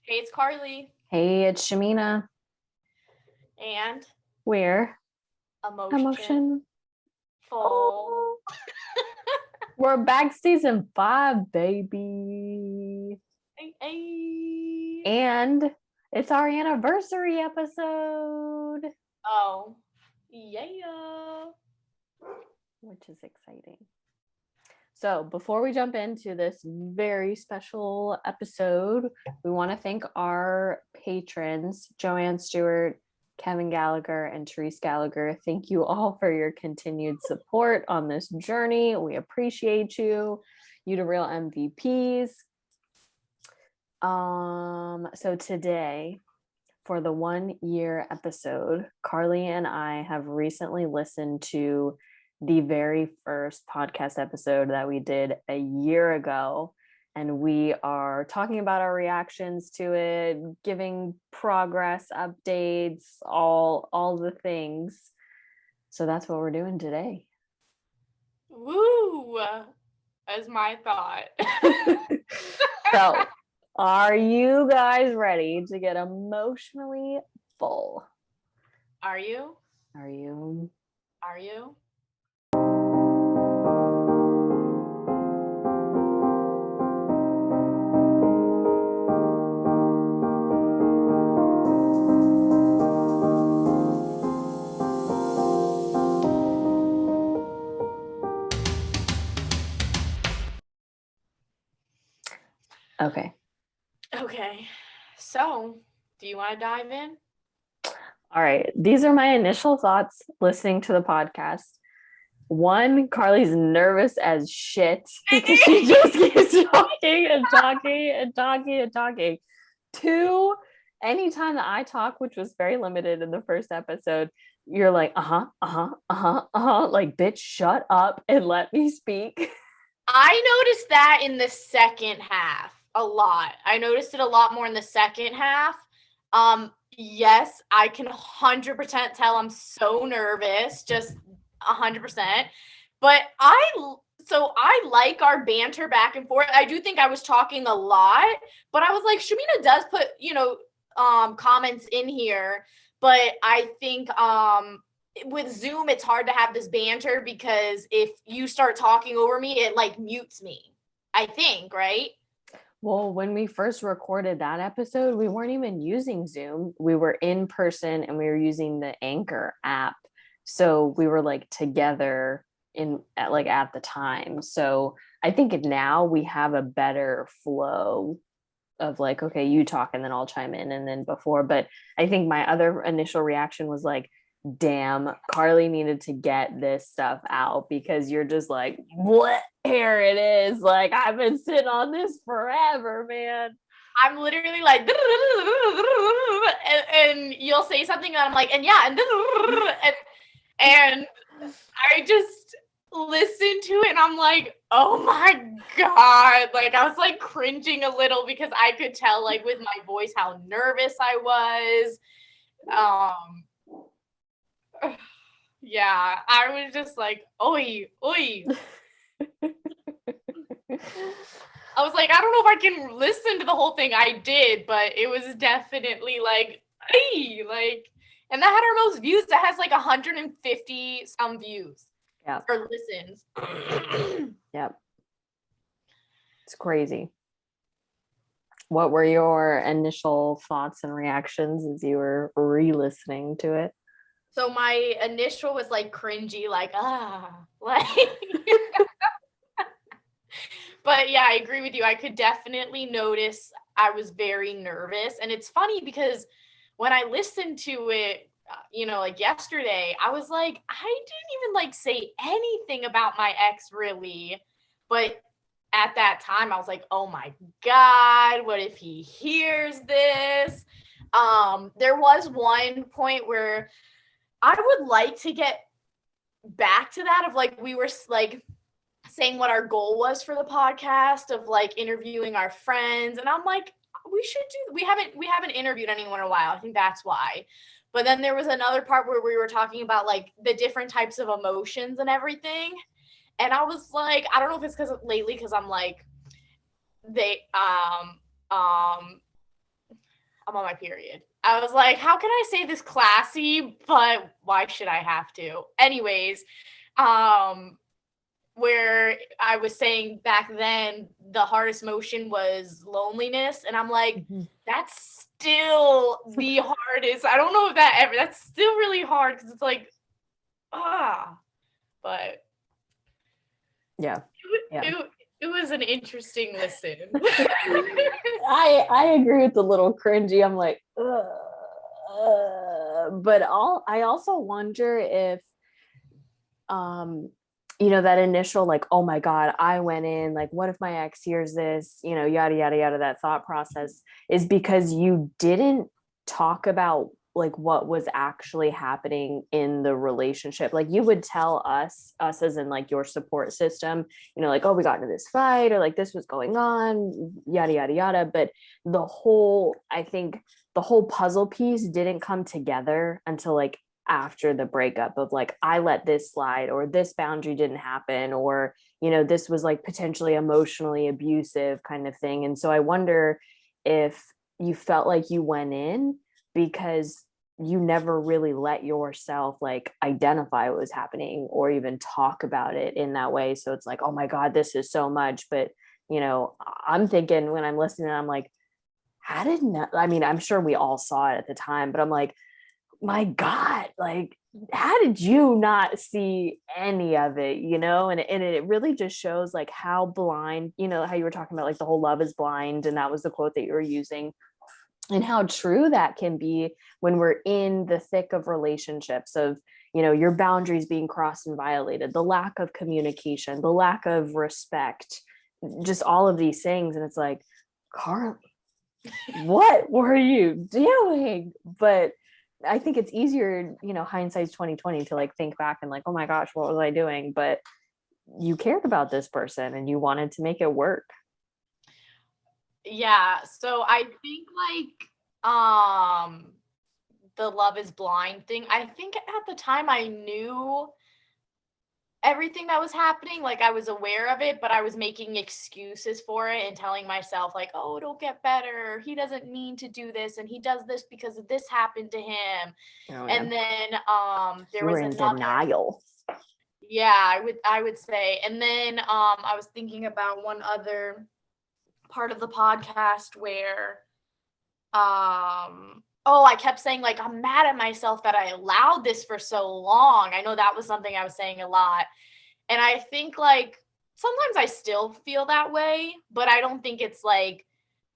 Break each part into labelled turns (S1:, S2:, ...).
S1: Hey, it's Karlie.
S2: Hey, it's Shamina.
S1: And
S2: We're
S1: emotion
S2: emotion.
S1: full.
S2: Oh, we're back season 5, baby.
S1: Hey, hey.
S2: And it's our anniversary episode,
S1: Oh, yeah.
S2: which is exciting. So, before we jump into this very special episode, we want to thank our patrons, Joanne Stewart, Kevin Gallagher, and Therese Gallagher. Thank you all for your continued support on this journey. We appreciate you. You the real MVPs. So today, for the 1 year episode, Karlie and I have recently listened to the very first podcast episode that we did a year ago. And we are talking about our reactions to it, giving progress updates, all the things. So that's what we're doing today.
S1: Woo! As my thought.
S2: So, are you guys ready to get emotionally full?
S1: Are you?
S2: Are you?
S1: Are you?
S2: Okay.
S1: Okay. So, do you want to dive in?
S2: All right. These are my initial thoughts listening to the podcast. One, Karlie's nervous as shit because she just keeps talking and talking and talking and talking. Two, anytime that I talk, which was very limited in the first episode, you're like, like, bitch, shut up and let me speak.
S1: I noticed that in the second half a lot. I noticed it a lot more in the second half. Yes, I can 100% tell I'm so nervous, just 100%. But I like our banter back and forth. I do think I was talking a lot, but I was like, Shamina does put, comments in here, but I think with Zoom, it's hard to have this banter because if you start talking over me, it like mutes me, I think, right?
S2: Well, when we first recorded that episode, we weren't even using Zoom. We were in person and we were using the Anchor app. So we were like together at the time. So I think now we have a better flow of like, okay, you talk and then I'll chime in and then before. But I think my other initial reaction was like, damn, Karlie needed to get this stuff out because you're just like, what? Here it is. Like, I've been sitting on this forever, man.
S1: I'm literally like, and you'll say something and I'm like, and yeah, and I just listen to it and I'm like, oh my God. Like, I was like cringing a little because I could tell, like, with my voice how nervous I was. Yeah, I was just like, oi, oi. I was like, I don't know if I can listen to the whole thing. I did, but it was definitely like, hey, like, and that had our most views. That has like 150 some views.
S2: Yeah.
S1: Or listens.
S2: Yep. It's crazy. What were your initial thoughts and reactions as you were re-listening to it?
S1: So my initial was like cringy, like, like. But yeah, I agree with you. I could definitely notice I was very nervous. And it's funny because when I listened to it, like yesterday, I was like, I didn't even like say anything about my ex really. But at that time, I was like, oh my God, what if he hears this? There was one point where I would like to get back to that of like, we were like, saying what our goal was for the podcast of like interviewing our friends, and I'm like, we haven't interviewed anyone in a while. I think that's why. But then there was another part where we were talking about like the different types of emotions and everything, and I was like, I don't know if it's because I'm like, they I'm on my period. I was like, how can I say this classy, but why should I have to? Anyways, where I was saying back then the hardest emotion was loneliness, and I'm like, that's still the hardest. I don't know if that's still really hard, because it's like, but
S2: yeah.
S1: it was an interesting listen.
S2: I agree with the little cringy. I'm like, but I also wonder if, that initial, like, oh my God, I went in, like, what if my ex hears this, yada, yada, yada, that thought process is because you didn't talk about like what was actually happening in the relationship. Like, you would tell us as in like your support system, like, oh, we got into this fight, or like this was going on, yada, yada, yada. But I think the whole puzzle piece didn't come together until like after the breakup of like, I let this slide, or this boundary didn't happen, or this was like potentially emotionally abusive kind of thing. And so I wonder if you felt like you went in because you never really let yourself like identify what was happening or even talk about it in that way. So it's like, oh my God, this is so much. But I'm thinking when I'm listening, I'm like, I'm sure we all saw it at the time, but I'm like, my God, like, how did you not see any of it, and it really just shows like how blind, how you were talking about like the whole love is blind, and that was the quote that you were using, and how true that can be when we're in the thick of relationships of, your boundaries being crossed and violated, the lack of communication, the lack of respect, just all of these things. And it's like, Karlie, what were you doing? But I think it's easier, hindsight's 2020 to like think back and like, oh my gosh, what was I doing? But you cared about this person and you wanted to make it work.
S1: Yeah, so I think the love is blind thing, I think at the time I knew everything that was happening, like I was aware of it, but I was making excuses for it and telling myself like, oh, it'll get better, he doesn't mean to do this, and he does this because this happened to him. Oh, yeah. And then there was another
S2: denial.
S1: Yeah, I would say. And then I was thinking about one other part of the podcast where I kept saying like, I'm mad at myself that I allowed this for so long. I know that was something I was saying a lot. And I think like sometimes I still feel that way, but I don't think it's like,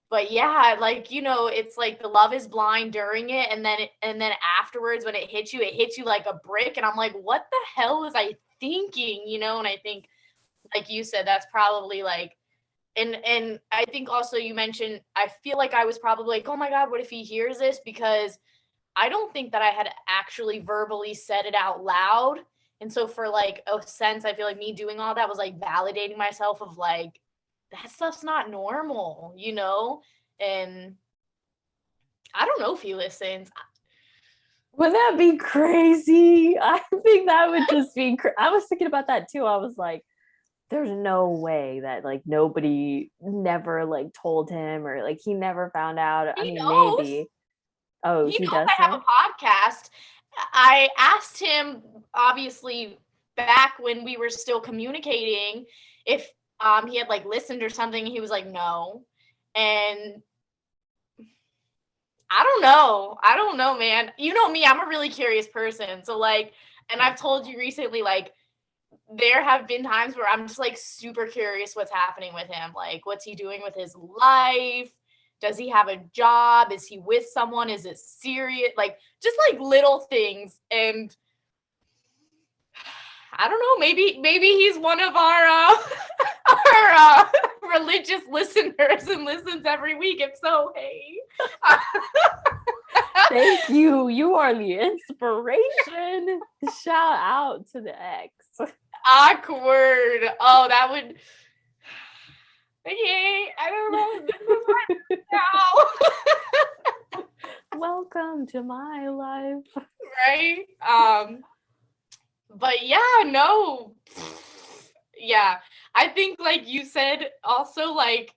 S1: but yeah, like, it's like the love is blind during it. And then afterwards, when it hits you like a brick. And I'm like, what the hell was I thinking? And I think, like you said, that's probably like, and I think also you mentioned, I feel like I was probably like, oh my God, what if he hears this? Because I don't think that I had actually verbally said it out loud. And so for like a sense, I feel like me doing all that was like validating myself of like, that stuff's not normal, And I don't know if he listens.
S2: Would that be crazy? I think that would just be, I was thinking about that too. I was like, there's no way that like nobody never like told him, or like he never found out.
S1: He knows.
S2: Maybe. Oh,
S1: he knows I have a podcast. I asked him, obviously, back when we were still communicating, if he had like listened or something. He was like, no. And I don't know, man. You know me, I'm a really curious person. So like, and I've told you recently, like, there have been times where I'm just like super curious what's happening with him. Like, what's he doing with his life? Does he have a job? Is he with someone? Is it serious? Like, just like little things. And I don't know, maybe he's one of our religious listeners and listens every week. If so, hey.
S2: Thank you. You are the inspiration. Shout out to the ex.
S1: Awkward. Oh, that would. Okay, I don't know. This is now.
S2: Welcome to my life.
S1: Right? But yeah, no. Yeah. I think like you said also, like,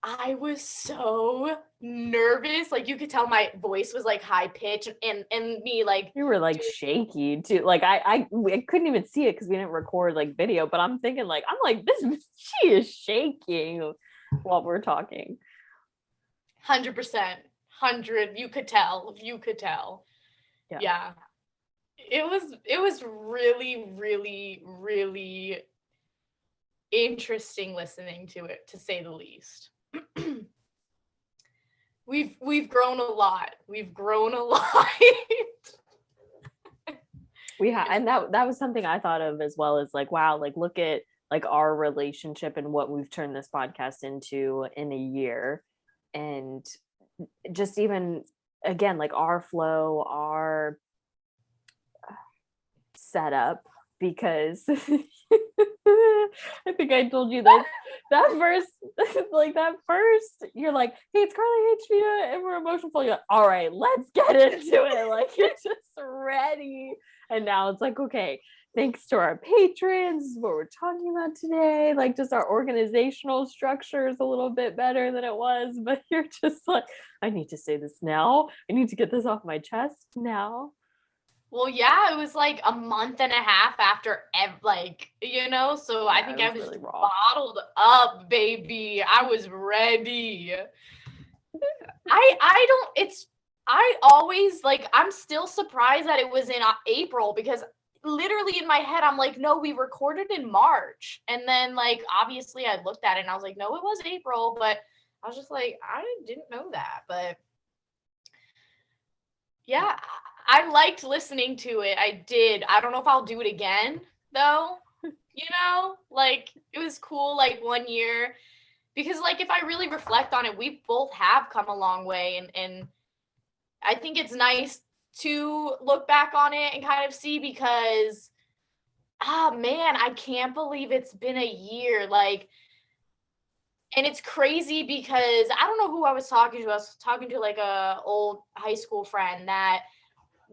S1: I was so nervous. Like you could tell my voice was like high pitched and me like
S2: you were like shaky too. Like I couldn't even see it because we didn't record like video, but I'm thinking like I'm like this she is shaking while we're talking.
S1: 100%. 100, you could tell. Yeah. It was really, really, really interesting listening to it, to say the least. We've grown a lot.
S2: We have, and that was something I thought of as well, as like, wow, like look at like our relationship and what we've turned this podcast into in a year. And just even again, like our flow, our setup, because I think I told you that first like that first you're like, hey, it's Karlie and Shamina and we're emotional flow. You're like, all right, let's get into it. Like you're just ready. And now it's like, okay, thanks to our patrons, this is what we're talking about today. Like just our organizational structure is a little bit better than it was, but you're just like, I need to say this now. I need to get this off my chest now.
S1: Well, yeah, it was like a month and a half after, so I think I was
S2: really raw.
S1: bottled up, baby. I was ready. I always, like, I'm still surprised that it was in April, because literally in my head, I'm like, no, we recorded in March. And then, like, obviously I looked at it and I was like, no, it was April. But I was just like, I didn't know that. But yeah, I liked listening to it. I did. I don't know if I'll do it again, though. Like, it was cool, like, 1 year. Because, like, if I really reflect on it, we both have come a long way. And I think it's nice to look back on it and kind of see, because, man, I can't believe it's been a year. Like, and it's crazy because I don't know who I was talking to. I was talking to like a old high school friend that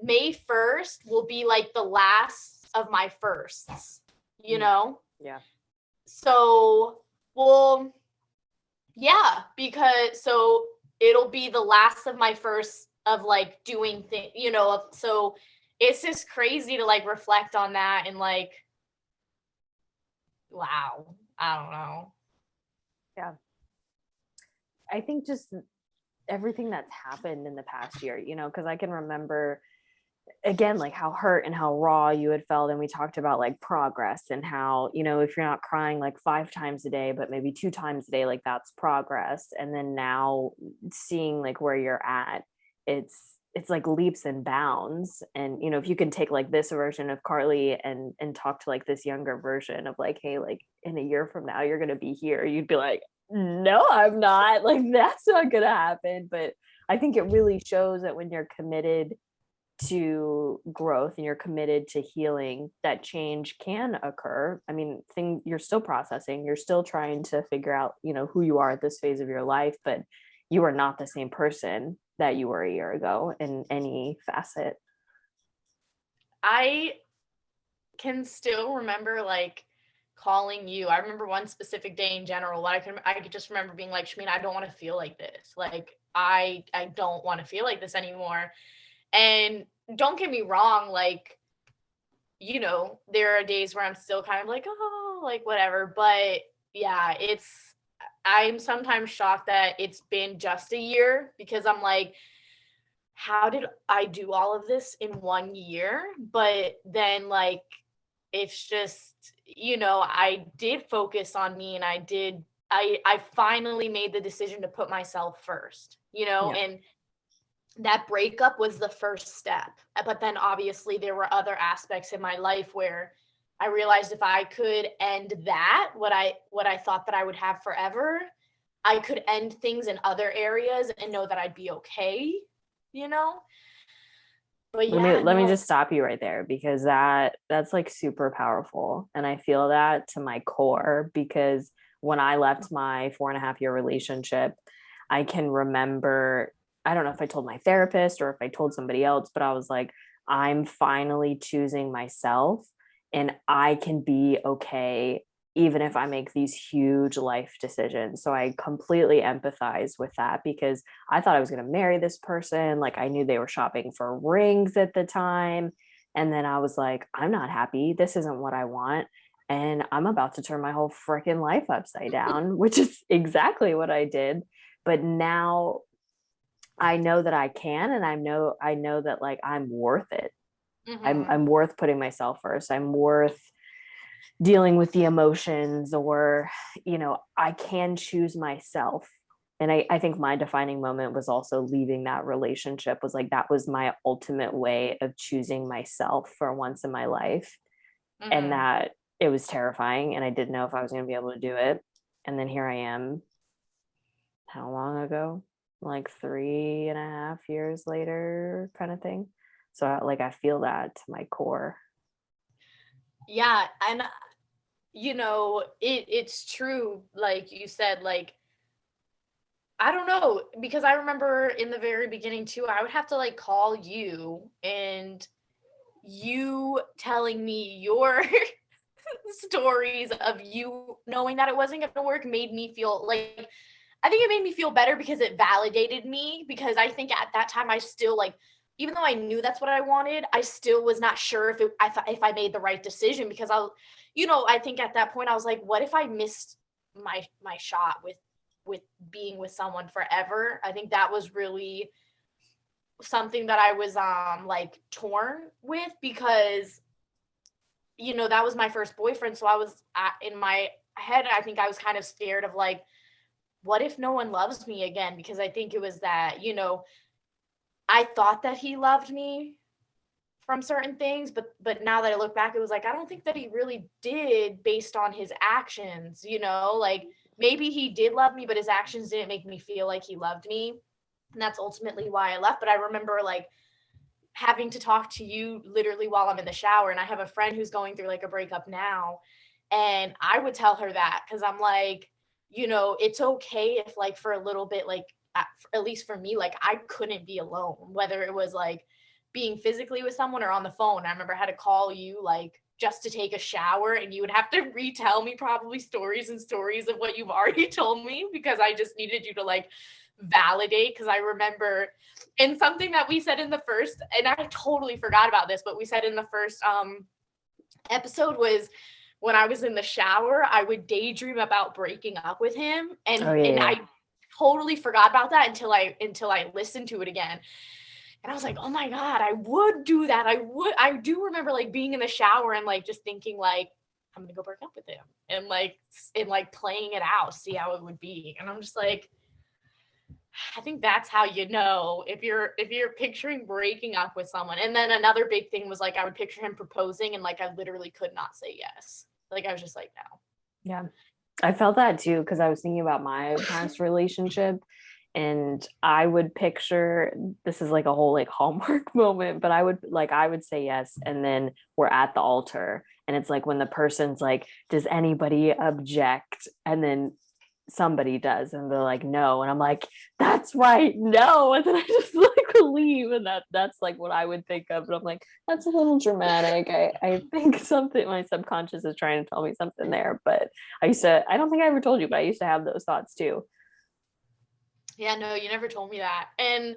S1: May 1st will be like the last of my firsts,
S2: Yeah.
S1: So, well, yeah, because so it'll be the last of my first of like doing things, so it's just crazy to like reflect on that and like, wow, I don't know.
S2: Yeah. I think just everything that's happened in the past year, because I can remember again, like how hurt and how raw you had felt. And we talked about like progress and how, if you're not crying like 5 times a day, but maybe 2 times a day, like that's progress. And then now seeing like where you're at, it's like leaps and bounds. And, if you can take like this version of Karlie and talk to like this younger version of like, hey, like in a year from now, you're going to be here. You'd be like, no, I'm not. Like, that's not going to happen. But I think it really shows that when you're committed to growth and you're committed to healing, that change can occur. I mean, you're still processing, you're still trying to figure out, who you are at this phase of your life, but you are not the same person that you were a year ago in any facet.
S1: I can still remember like calling you. I remember one specific day in general. I could just remember being like, Shamina, I don't want to feel like this. Like, I don't want to feel like this anymore. And don't get me wrong, like, there are days where I'm still kind of like, oh, like whatever. But yeah, I'm sometimes shocked that it's been just a year, because I'm like, how did I do all of this in 1 year? But then like, it's just, I did focus on me, and I finally made the decision to put myself first,
S2: Yeah.
S1: and that breakup was the first step. But then obviously there were other aspects in my life where I realized if I could end that, what I thought that I would have forever, I could end things in other areas and know that I'd be okay, But yeah,
S2: let me just stop you right there, because that's like super powerful. And I feel that to my core, because when I left my 4.5-year relationship, I can remember, I don't know if I told my therapist or if I told somebody else, but I was like, I'm finally choosing myself and I can be okay even if I make these huge life decisions. So I completely empathize with that, because I thought I was going to marry this person. Like, I knew they were shopping for rings at the time. And then I was like, I'm not happy. This isn't what I want. And I'm about to turn my whole freaking life upside down, which is exactly what I did. But now I know that I can, and I know that, like, I'm worth it. I'm worth putting myself first. I'm worth dealing with the emotions, or, I can choose myself. And I think my defining moment was also leaving that relationship. Was like, that was my ultimate way of choosing myself for once in my life. And that it was terrifying, and I didn't know if I was going to be able to do it. And then here I am, how long ago? Like 3.5 years later, kind of thing. So I feel that to my core.
S1: Yeah, and it's true, like you said. Like, I don't know, because I remember in the very beginning too, I would have to like call you, and you telling me your stories of you knowing that it wasn't going to work made me feel like, I think it made me feel better, because it validated me, because I think at that time I still, like, even though I knew that's what I wanted, I still was not sure if I made the right decision, because I think at that point I was like, what if I missed my shot with being with someone forever? I think that was really something that I was like torn with, because that was my first boyfriend. So I was in my head, I think I was kind of scared of like, what if no one loves me again? Because I think it was that, I thought that he loved me from certain things, but now that I look back, it was like, I don't think that he really did, based on his actions, like, maybe he did love me, but his actions didn't make me feel like he loved me. And that's ultimately why I left. But I remember like having to talk to you literally while I'm in the shower. And I have a friend who's going through like a breakup now. And I would tell her that, because I'm like, it's okay if like for a little bit, like at least for me, like I couldn't be alone, whether it was like being physically with someone or on the phone. I remember I had to call you like just to take a shower, and you would have to retell me probably stories and stories of what you've already told me, because I just needed you to like validate. Because I remember, and something that we said in the first, and I totally forgot about this, but we said in the first episode was, when I was in the shower, I would daydream about breaking up with him. And
S2: Oh, yeah.
S1: I totally forgot about that until I listened to it again. And I was like, oh my God, I would do that. I do remember like being in the shower and like just thinking like, I'm gonna go break up with him, and like playing it out, see how it would be. And I'm just like, I think that's how if you're picturing breaking up with someone. And then another big thing was like, I would picture him proposing, and like I literally could not say yes. Like I was just like, no.
S2: Yeah, I felt that too, because I was thinking about my past relationship, and I would picture, this is like a whole like Hallmark moment, but I would say yes, and then we're at the altar, and it's like when the person's like, does anybody object? And then somebody does, and they're like, no, and I'm like, that's right, no. And then I just like leave, and that's like what I would think of. But I'm like, that's a little dramatic. I think something, my subconscious is trying to tell me something there. But I don't think I ever told you, but I used to have those thoughts too.
S1: Yeah, no, you never told me that. And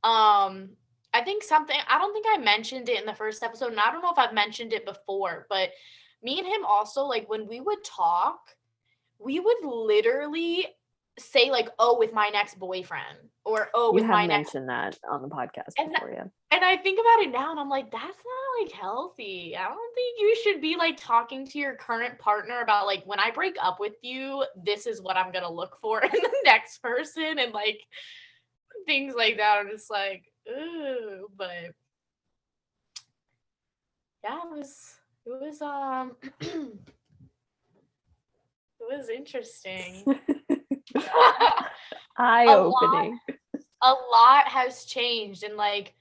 S1: I think something, I don't think I mentioned it in the first episode, and I don't know if I've mentioned it before, but me and him also, like when we would talk, we would literally say like, oh, with my next boyfriend, or oh,
S2: You
S1: with
S2: have
S1: my next,
S2: mentioned that on the podcast
S1: and
S2: before, yeah.
S1: and I think about it now, and I'm like, that's not like healthy. I don't think you should be like talking to your current partner about like, when I break up with you, this is what I'm gonna look for in the next person, and like things like that. I'm just like, ooh. But yeah, it was it was interesting.
S2: Eye
S1: a lot
S2: opening.
S1: a lot has changed, and like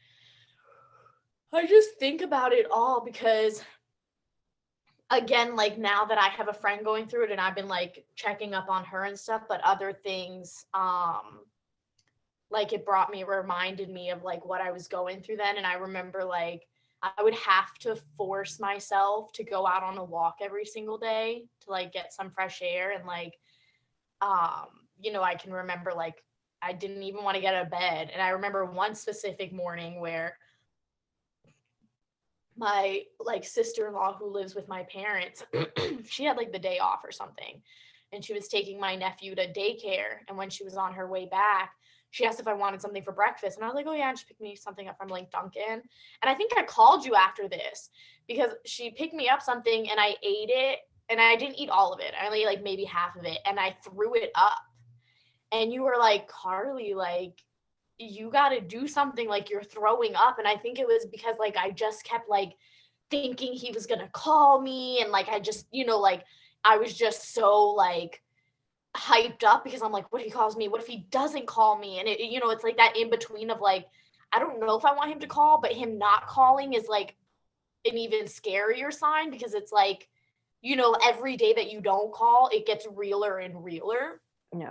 S1: I just think about it all, because again, like now that I have a friend going through it, and I've been like checking up on her and stuff, but other things like it reminded me of like what I was going through then. And I remember like I would have to force myself to go out on a walk every single day to like get some fresh air. And like, I can remember like I didn't even want to get out of bed. And I remember one specific morning where my like sister-in-law who lives with my parents, she had like the day off or something. And she was taking my nephew to daycare. And when she was on her way back, she asked if I wanted something for breakfast. And I was like, oh yeah, and she picked me something up from like Dunkin'. And I think I called you after this because she picked me up something and I ate it. And I didn't eat all of it. I only ate like maybe half of it. And I threw it up. And you were like, Karlie, like, you got to do something, like you're throwing up. And I think it was because like I just kept like thinking he was going to call me. And like I just, like I was just so like hyped up because I'm like, what if he calls me? What if he doesn't call me? And it's like that in between of like, I don't know if I want him to call, but him not calling is like an even scarier sign because it's like, every day that you don't call, it gets realer and realer.
S2: Yeah.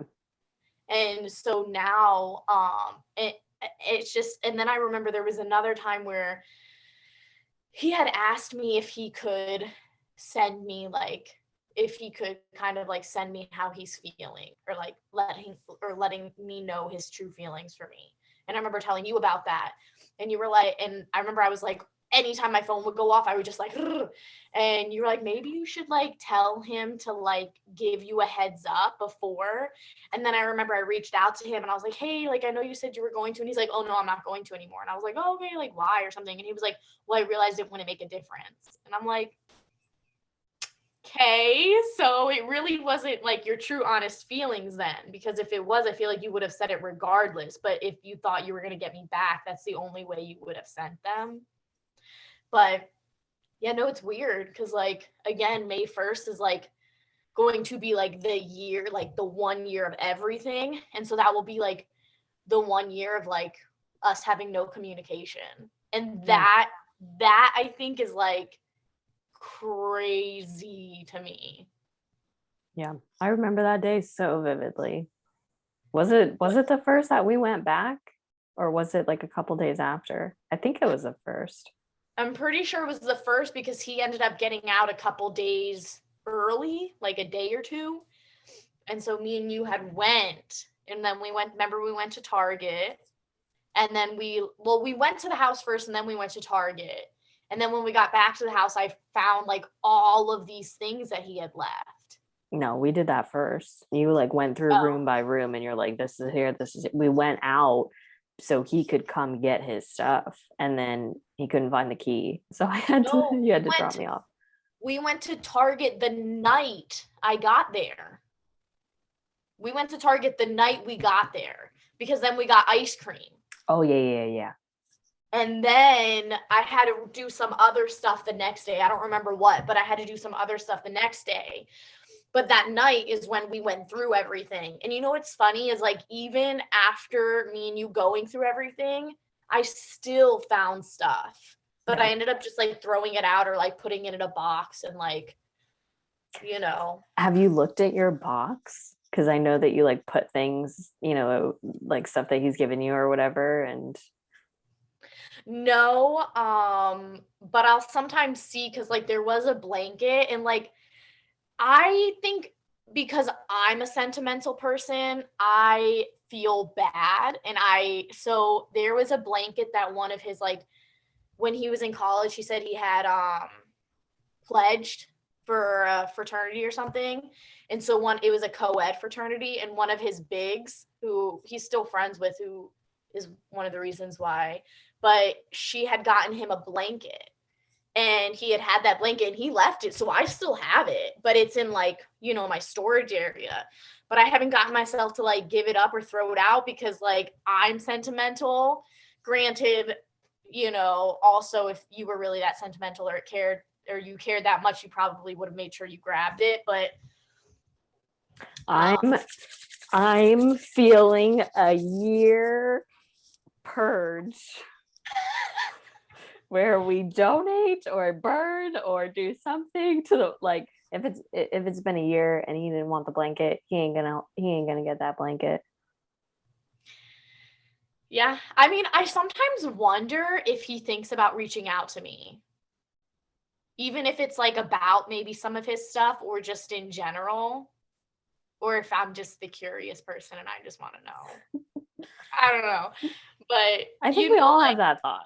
S1: And so now it's just, and then I remember there was another time where he had asked me if he could send me like, if he could kind of like send me how he's feeling or like letting me know his true feelings for me. And I remember telling you about that and you were like, and I remember I was like, anytime my phone would go off, I would just like, and you were like, maybe you should like tell him to like give you a heads up before. And then I remember I reached out to him and I was like, hey, like, I know you said you were going to, and he's like, oh no, I'm not going to anymore. And I was like, oh, okay, like why or something. And he was like, well, I realized it wouldn't make a difference. And I'm like, okay, so it really wasn't like your true honest feelings then, because if it was, I feel like you would have said it regardless. But if you thought you were going to get me back, that's the only way you would have sent them. But yeah, no, it's weird because like again, May 1st is like going to be like the year, like the 1 year of everything. And so that will be like the 1 year of like us having no communication. And that I think is like crazy to me.
S2: Yeah. I remember that day so vividly. Was it the first that we went back? Or was it like a couple days after? I think it was the first.
S1: I'm pretty sure it was the first because he ended up getting out a couple days early, like a day or two. And so me and you had went, and then we went to Target. And then we went to the house first and then we went to Target. And then when we got back to the house, I found like all of these things that he had left.
S2: No, we did that first. You like went through room by room and you're like, this is here, this is it. We went out so he could come get his stuff, and then he couldn't find the key. So you had to drop me off.
S1: We went to Target the night I got there. We went to Target the night we got there because then we got ice cream.
S2: Oh, yeah.
S1: And then I had to do some other stuff the next day. I don't remember what, but I had to do some other stuff the next day. But that night is when we went through everything. And you know what's funny is like, even after me and you going through everything, I still found stuff. But I ended up just like throwing it out or like putting it in a box and like, Have you looked at your box? Because I know that you like put things, like stuff that he's given you or whatever. And no, but I'll sometimes see because like there was a blanket and like I think because I'm a sentimental person, I feel bad. And so there was a blanket that one of his, like, when he was in college, he said he had pledged for a fraternity or something. And so it was a co-ed fraternity, and one of his bigs, who he's still friends with, who is one of the reasons why, but she had gotten him a blanket. And he had that blanket and he left it. So I still have it, but it's in like, my storage area. But I haven't gotten myself to like give it up or throw it out because like I'm sentimental. Granted, also if you were really that sentimental or you cared that much, you probably would have made sure you grabbed it. But
S2: I'm feeling a year purge. Where we donate or burn or do something to the, like, if it's been a year and he didn't want the blanket, he ain't gonna get that blanket.
S1: Yeah. I mean, I sometimes wonder if he thinks about reaching out to me, even if it's like about maybe some of his stuff or just in general, or if I'm just the curious person and I just want to know. I don't know. But,
S2: I think
S1: you
S2: we
S1: know,
S2: all
S1: like,
S2: have that thought.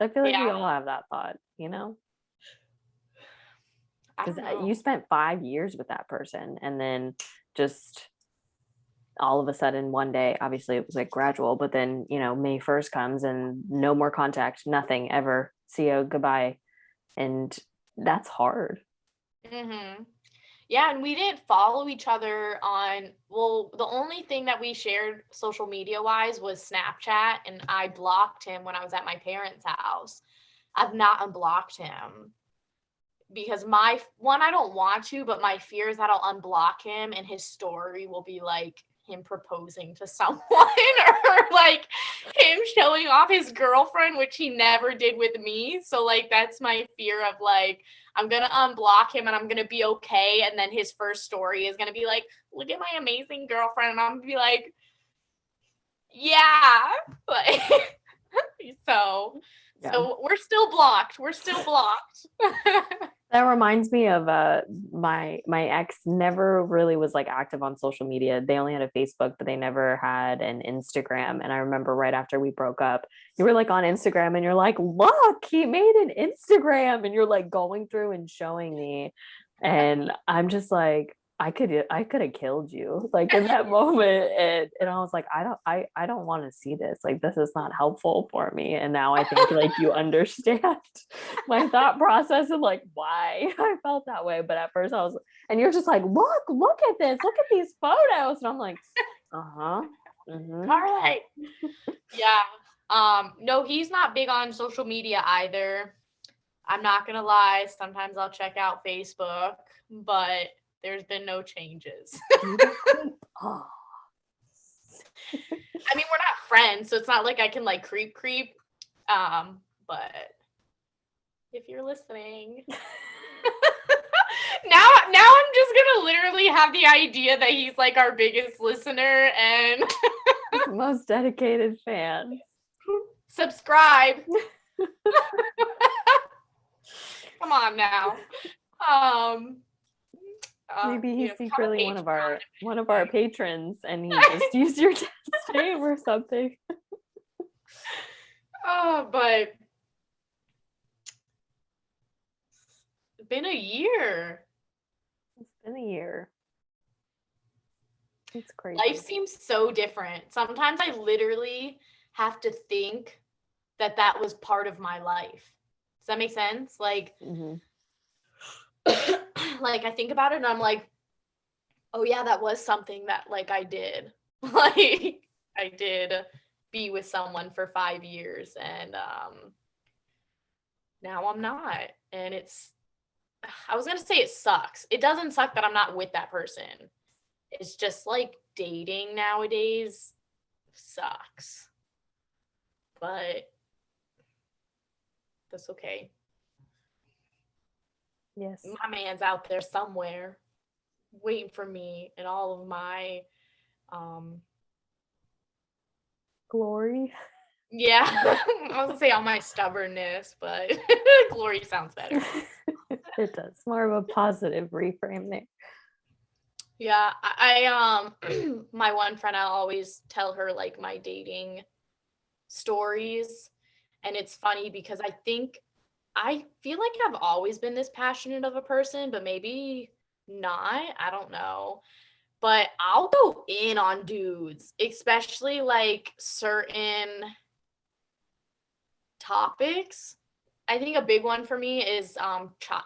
S2: I feel like we
S1: yeah,
S2: all have that thought, you know?
S1: I
S2: Because
S1: don't know.
S2: you spent 5 years with that person and then just all of a sudden one day, obviously it was like gradual, but then, May 1st comes and no more contact, nothing ever. See you, goodbye. And that's hard.
S1: Hmm. Yeah, and we didn't follow each other on, well, the only thing that we shared social media wise was Snapchat, and I blocked him when I was at my parents' house. I've not unblocked him because my one, I don't want to, but my fear is that I'll unblock him and his story will be like him proposing to someone or like him showing off his girlfriend, which he never did with me. So like that's my fear of like I'm gonna unblock him and I'm gonna be okay, and then his first story is gonna be like, look at my amazing girlfriend, and I'm gonna be like, yeah, like so
S2: Yeah.
S1: so we're still blocked. We're still blocked.
S2: That reminds me of my ex never really was like active on social media. They only had a Facebook, but they never had an Instagram. And I remember right after we broke up, you were like on Instagram and you're like, look, he made an Instagram, and you're like going through and showing me. And I'm just like, I could have killed you like in that moment. And I was like, I don't want to see this. Like this is not helpful for me. And now I think like you understand my thought process of like why I felt that way. But at first I was, and you're just like, look at this, look at these photos. And I'm like, uh-huh. Mm-hmm.
S1: Karlie. Yeah. No, he's not big on social media either. I'm not gonna lie, sometimes I'll check out Facebook, but there's been no changes.
S2: Oh.
S1: I mean, we're not friends, so it's not like I can like creep. But if you're listening, now I'm just gonna literally have the idea that he's like our biggest listener and
S2: Most dedicated fan.
S1: subscribe. Come on now.
S2: Maybe he's
S1: Become a
S2: secretly
S1: Patreon.
S2: one of our patrons, and he just used your name or something.
S1: Oh, but it's been a year.
S2: It's been a year. It's crazy.
S1: Life seems so different. Sometimes I literally have to think that that was part of my life. Does that make sense? Like,
S2: Mm-hmm.
S1: like I think about it and I'm like, oh yeah, that was something that like I did. Like I did be with someone for 5 years and now I'm not. And I was going to say it sucks. It doesn't suck that I'm not with that person. It's just like dating nowadays sucks. But that's okay.
S2: Yes.
S1: My man's out there somewhere waiting for me and all of my
S2: Glory.
S1: yeah, I was gonna say all my stubbornness, but glory sounds better.
S2: It does. More of a positive reframe there.
S1: Yeah, I my one friend, I'll always tell her like my dating stories, and it's funny because I feel like I've always been this passionate of a person, but maybe not. I don't know. But I'll go in on dudes, especially like certain topics. I think a big one for me is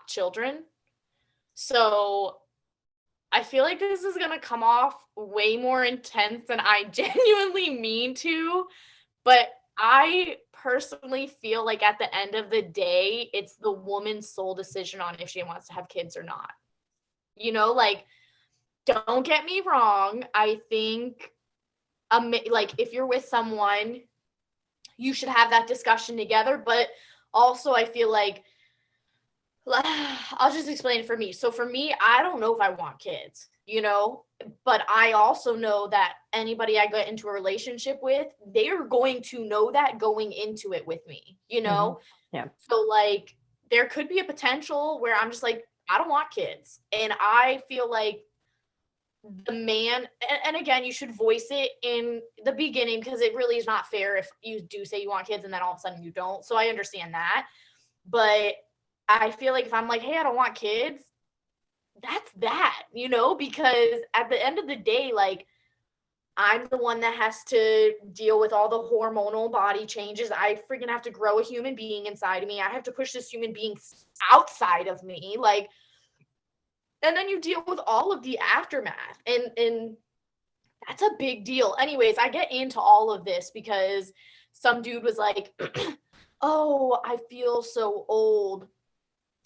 S1: children. So I feel like this is gonna come off way more intense than I genuinely mean to, but I personally feel like at the end of the day, it's the woman's sole decision on if she wants to have kids or not. Like, don't get me wrong. I think, like, if you're with someone, you should have that discussion together. But also, I feel like, I'll just explain it for me. So for me, I don't know if I want kids. but I also know that anybody I get into a relationship with, they're going to know that going into it with me, you know?
S2: Yeah.
S1: So like there could be a potential where I'm just like, I don't want kids. And I feel like the man, and again, you should voice it in the beginning because it really is not fair if you do say you want kids and then all of a sudden you don't. So I understand that. But I feel like if I'm like, hey, I don't want kids, that's that, you know, because at the end of the day, like I'm the one that has to deal with all the hormonal body changes. I freaking have to grow a human being inside of me. I have to push this human being outside of me. Like, and then you deal with all of the aftermath. And that's a big deal. Anyways, I get into all of this because some dude was like, oh, I feel so old.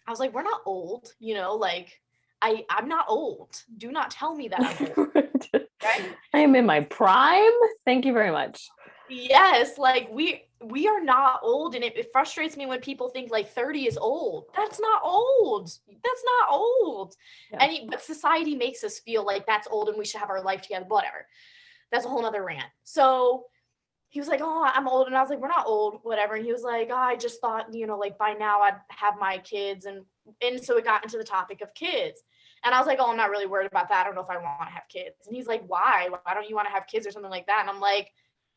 S1: I was like, we're not old, you know, like I'm not old. Do not tell me that I'm old. Right?
S2: I am in my prime. Thank you very much.
S1: Yes, like we are not old, and it frustrates me when people think like 30 is old. That's not old. That's not old.
S2: Yeah.
S1: But society makes us feel like that's old and we should have our life together. Whatever. That's a whole nother rant. So he was like, oh, I'm old. And I was like, we're not old, whatever. And he was like, oh, I just thought, you know, like by now I'd have my kids. And so it got into the topic of kids. And I was like, oh, I'm not really worried about that. I don't know if I want to have kids. And he's like, why? Why don't you want to have kids or something like that? And I'm like,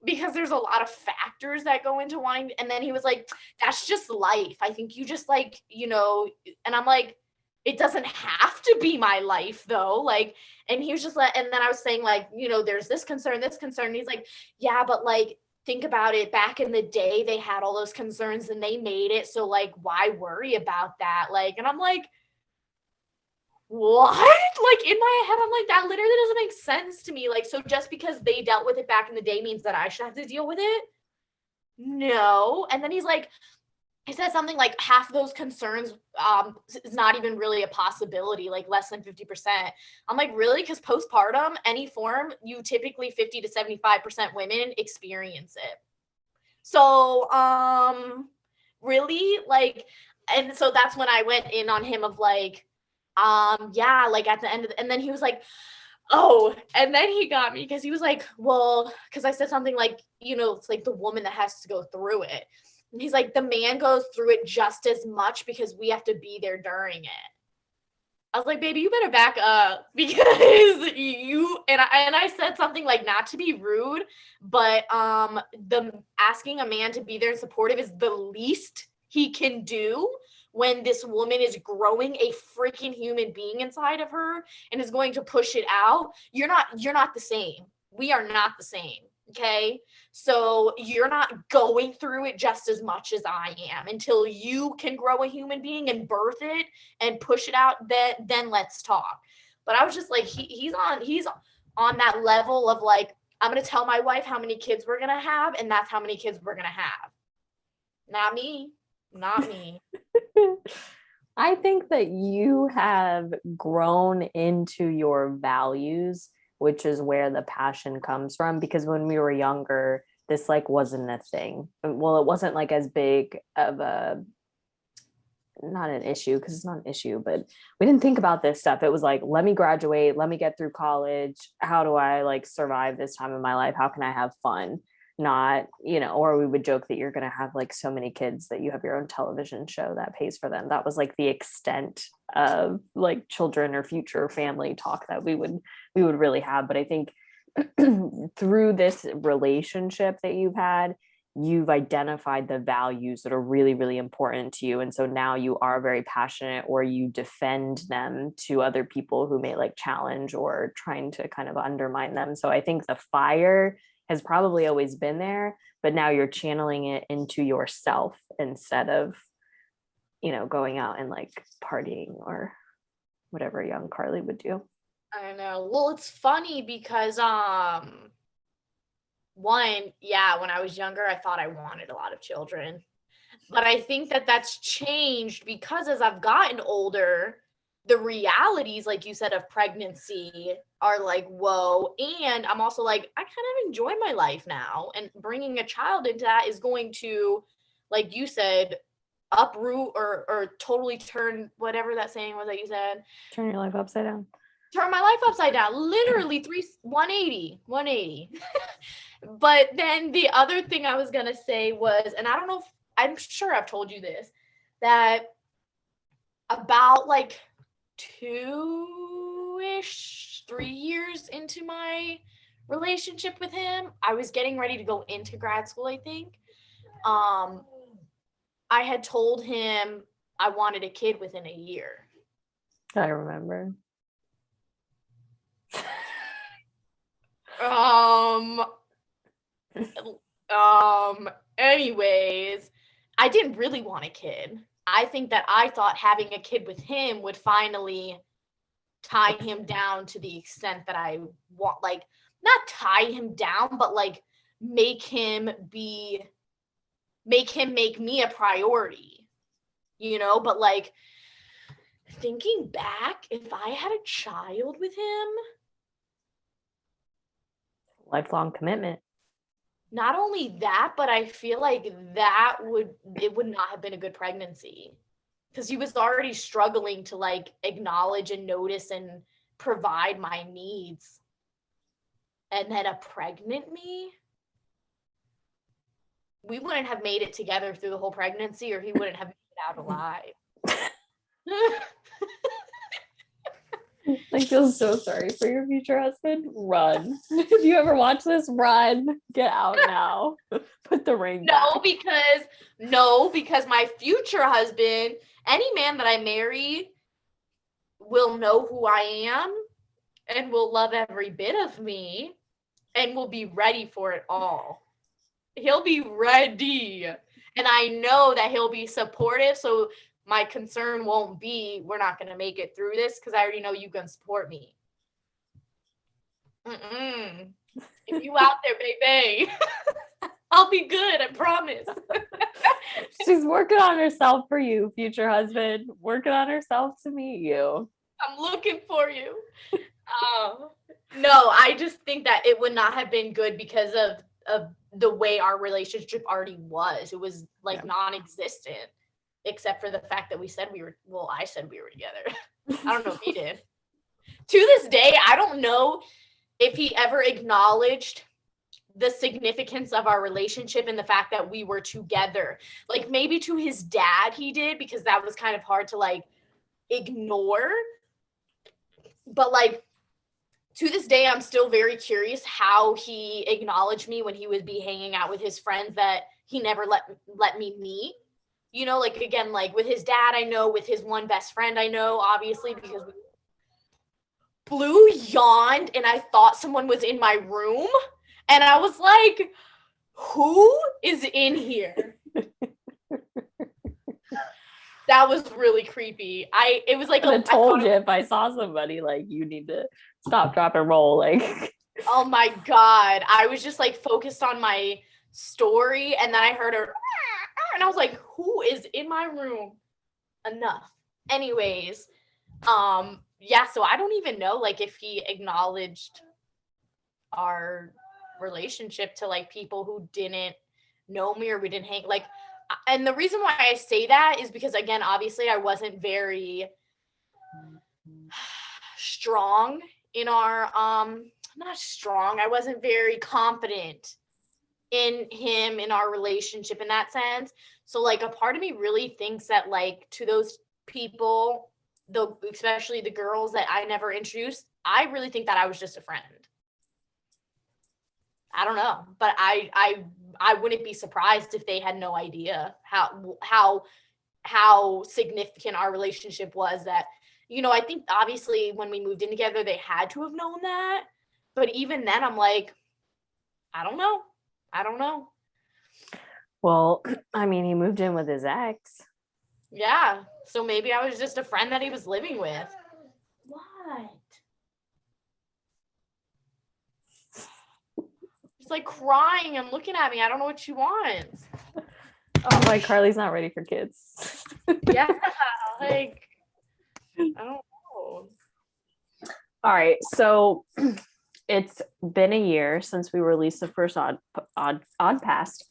S1: because there's a lot of factors that go into wanting. And then he was like, that's just life. I think you just like, you know, and I'm like, it doesn't have to be my life though. Like, and he was just like, and then I was saying like, you know, there's this concern. And he's like, yeah, but like, think about it. Back in the day, they had all those concerns and they made it. So like, why worry about that? Like, and I'm like, what? Like in my head, I'm like, that literally doesn't make sense to me. Like, so just because they dealt with it back in the day means that I should have to deal with it? No. And then he's like, he said something like half those concerns is not even really a possibility, like less than 50%. I'm like, really? Because postpartum, any form, you typically 50 to 75% women experience it. So, really? Like, and so that's when I went in on him of like, yeah, like at the end of and then he was like, oh, and then he got me because he was like, well, because I said something like, you know, it's like the woman that has to go through it. And he's like, the man goes through it just as much because we have to be there during it. I was like, baby, you better back up because you and I said something like not to be rude, but the asking a man to be there and supportive is the least he can do when this woman is growing a freaking human being inside of her and is going to push it out. You're not the same. We are not the same. Okay. So you're not going through it just as much as I am until you can grow a human being and birth it and push it out. Then let's talk. But I was just like, he's on that level of like, I'm going to tell my wife how many kids we're going to have. And that's how many kids we're going to have. Not me. Not me.
S2: I think that you have grown into your values, which is where the passion comes from. Because when we were younger, this like wasn't a thing. Well, it wasn't like as big of a, not an issue because it's not an issue, but we didn't think about this stuff. It was like, let me graduate, let me get through college. How do I like survive this time in my life? How can I have fun? Not, you know, or we would joke that you're going to have like so many kids that you have your own television show that pays for them. That was like the extent of like children or future family talk that we would really have. But I think through this relationship that you've had, you've identified the values that are really, really important to you. And so now you are very passionate, or you defend them to other people who may like challenge or trying to kind of undermine them. So I think the fire has probably always been there, but now you're channeling it into yourself instead of, you know, going out and like partying or whatever young Karlie would do.
S1: I know. Well, it's funny because one, yeah, when I was younger, I thought I wanted a lot of children. But I think that that's changed because as I've gotten older, the realities, like you said, of pregnancy are like, whoa. And I'm also like, I kind of enjoy my life now. And bringing a child into that is going to, like you said, uproot or totally turn whatever that saying was that you said.
S2: Turn your life upside down.
S1: Turn my life upside down. Literally 180. But then the other thing I was gonna say was, and I don't know if I'm sure I've told you this, that about like 2-ish, 3 years into my relationship with him, I was getting ready to go into grad school, I think. I had told him I wanted a kid within a year.
S2: I remember.
S1: Anyways, I didn't really want a kid. I think that I thought having a kid with him would finally tie him down to the extent that I want, like, not tie him down, but like make him make me a priority, but like thinking back, if I had a child with him,
S2: lifelong commitment.
S1: Not only that, but I feel like it would not have been a good pregnancy, because he was already struggling to like acknowledge and notice and provide my needs. And then a pregnant me, we wouldn't have made it together through the whole pregnancy, or he wouldn't have made it out alive.
S2: I feel so sorry for your future husband. Run. If you ever watch this, run. Get out now. Put the ring back.
S1: No, because my future husband, any man that I marry, will know who I am and will love every bit of me and will be ready for it all. He'll be ready. And I know that he'll be supportive, so my concern won't be we're not going to make it through this, because I already know you can support me. If you out there, baby, I'll be good, I promise.
S2: She's working on herself for you, future husband. Working on herself to meet you.
S1: I'm looking for you. No, I just think that it would not have been good because of the way our relationship already was. It was like non-existent. Except for the fact that I said we were together. I don't know if he did. To this day, I don't know if he ever acknowledged the significance of our relationship and the fact that we were together. Like, maybe to his dad he did, because that was kind of hard to like ignore. But like, to this day, I'm still very curious how he acknowledged me when he would be hanging out with his friends that he never let me meet. Like, again, like with his dad, I know, with his one best friend, I know, obviously, because Blue yawned and I thought someone was in my room. And I was like, who is in here? That was really creepy. It was like,
S2: I told you if I saw somebody, like, you need to stop, drop, and roll. Like,
S1: oh my God. I was just like focused on my story, and then I heard her, and I was like, who is in my room? Enough. Anyways, yeah, so I don't even know like if he acknowledged our relationship to like people who didn't know me or we didn't hang, like, and the reason why I say that is because, again, obviously I wasn't very strong in our not strong, I wasn't very confident in him, in our relationship, in that sense. So like a part of me really thinks that like to those people, especially the girls that I never introduced, I really think that I was just a friend. I don't know, but I wouldn't be surprised if they had no idea how significant our relationship was. That, I think obviously when we moved in together, they had to have known that. But even then, I'm like, I don't know.
S2: well, I mean, he moved in with his ex.
S1: Yeah. So maybe I was just a friend that he was living with. What? She's like crying and looking at me. I don't know what she wants.
S2: Oh, my Karlie's not ready for kids.
S1: Yeah. Like, I don't know.
S2: All right. So it's been a year since we released the first podcast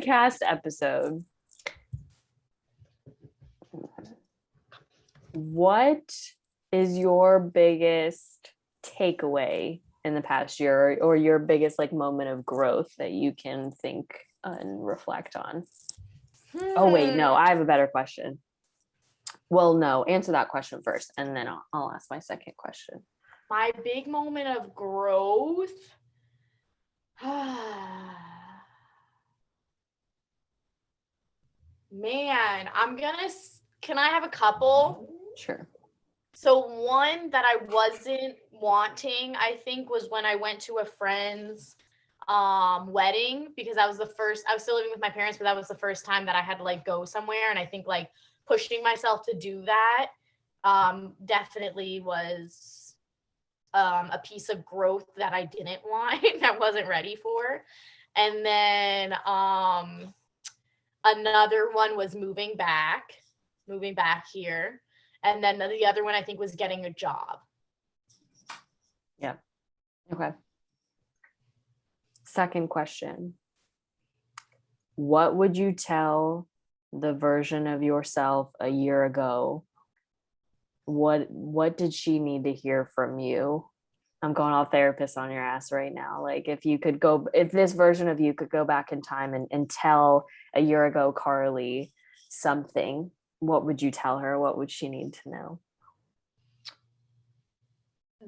S2: podcast episode. what is your biggest takeaway in the past year, or your biggest like moment of growth that you can think and reflect on? Oh wait, no, I have a better question. Well, no, answer that question first, and then I'll ask my second question.
S1: My big moment of growth. Man, can I have a couple?
S2: Sure.
S1: So one that I wasn't wanting, I think, was when I went to a friend's wedding, because I was still living with my parents, but that was the first time that I had to like go somewhere. And I think like pushing myself to do that definitely was a piece of growth that I didn't want, that wasn't ready for. And then another one was moving back here. And then the other one I think was getting a job.
S2: Yeah. Okay. Second question. What would you tell the version of yourself a year ago? What did she need to hear from you? I'm going all therapist on your ass right now. Like if this version of you could go back in time and tell a year ago Karlie something, what would you tell her? What would she need to know?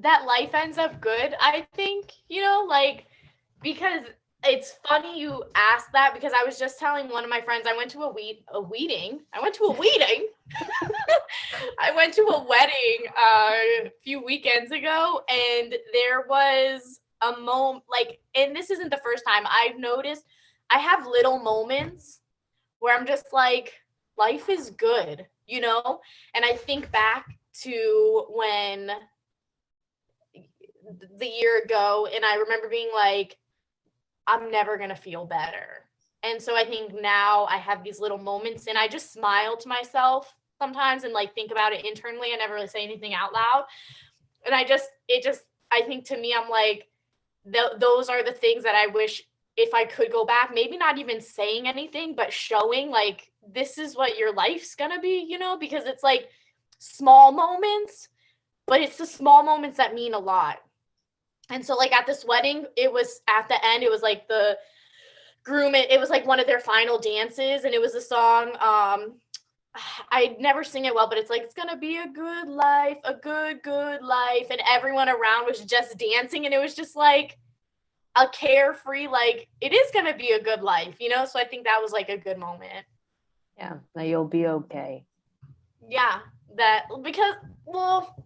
S1: That life ends up good, I think, like, because it's funny you asked that, because I was just telling one of my friends, I went to a wedding. I went to a wedding a few weekends ago, and there was a moment, like, and this isn't the first time I've noticed, I have little moments where I'm just like, life is good, and I think back to when the year ago, and I remember being like, I'm never going to feel better. And so I think now I have these little moments, and I just smile to myself sometimes and like think about it internally. I never really say anything out loud. And I think to me, I'm like, those are the things that I wish, if I could go back, maybe not even saying anything, but showing like, this is what your life's going to be, because it's like small moments, but it's the small moments that mean a lot. And so like at this wedding, it was at the end, it was like the groom, it was like one of their final dances, and it was a song, I never sing it well, but it's like, it's gonna be a good life, a good life, and everyone around was just dancing, and it was just like a carefree, like, it is gonna be a good life, so I think that was like a good moment.
S2: Yeah, that you'll be okay.
S1: Yeah, that, because, well,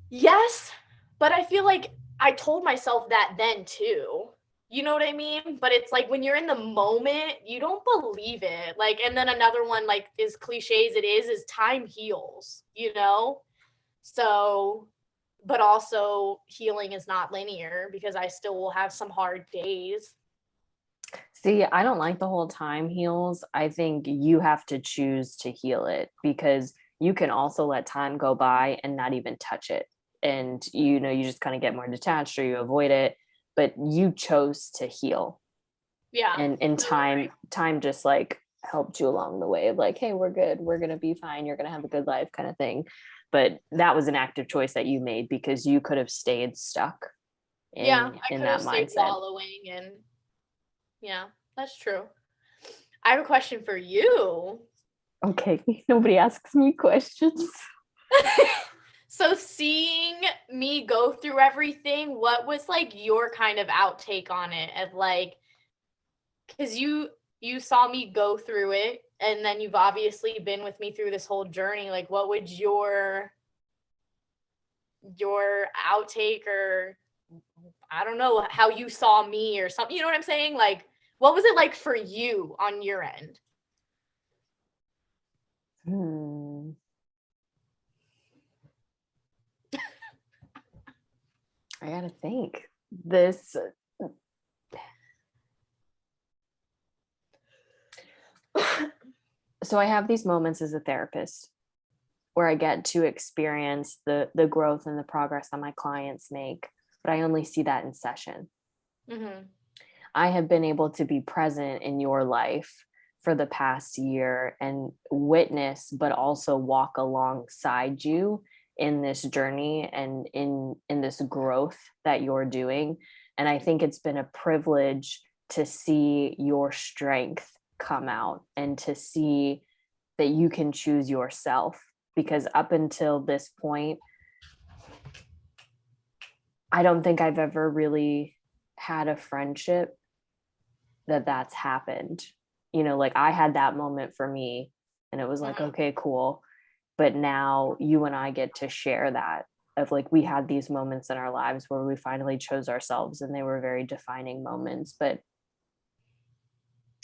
S1: yes, but I feel like I told myself that then too. You know what I mean? But it's like when you're in the moment, you don't believe it. Like, and then another one, like, as cliche as it is time heals, So, but also healing is not linear, because I still will have some hard days.
S2: See, I don't like the whole time heals. I think you have to choose to heal it, because you can also let time go by and not even touch it. And, you just kind of get more detached, or you avoid it, but you chose to heal.
S1: Yeah.
S2: And time just like helped you along the way of like, hey, we're good. We're going to be fine. You're going to have a good life, kind of thing. But that was an active choice that you made, because you could have stayed stuck in that mindset.
S1: Wallowing, and yeah, that's true. I have a question for you.
S2: Okay, nobody asks me questions.
S1: So seeing me go through everything, what was like your kind of outtake on it? Of like, because you saw me go through it, and then you've obviously been with me through this whole journey. Like, what would your outtake, or I don't know how you saw me or something, you know what I'm saying? Like, what was it like for you on your end?
S2: I gotta think. This so I have these moments as a therapist where I get to experience the growth and the progress that my clients make, but I only see that in session. Mm-hmm. I have been able to be present in your life for the past year and witness, but also walk alongside you in this journey and in this growth that you're doing. And I think it's been a privilege to see your strength come out and to see that you can choose yourself, because up until this point, I don't think I've ever really had a friendship that's happened. You know, like I had that moment for me and it was like, okay, cool. But now you and I get to share that, of like, we had these moments in our lives where we finally chose ourselves and they were very defining moments. But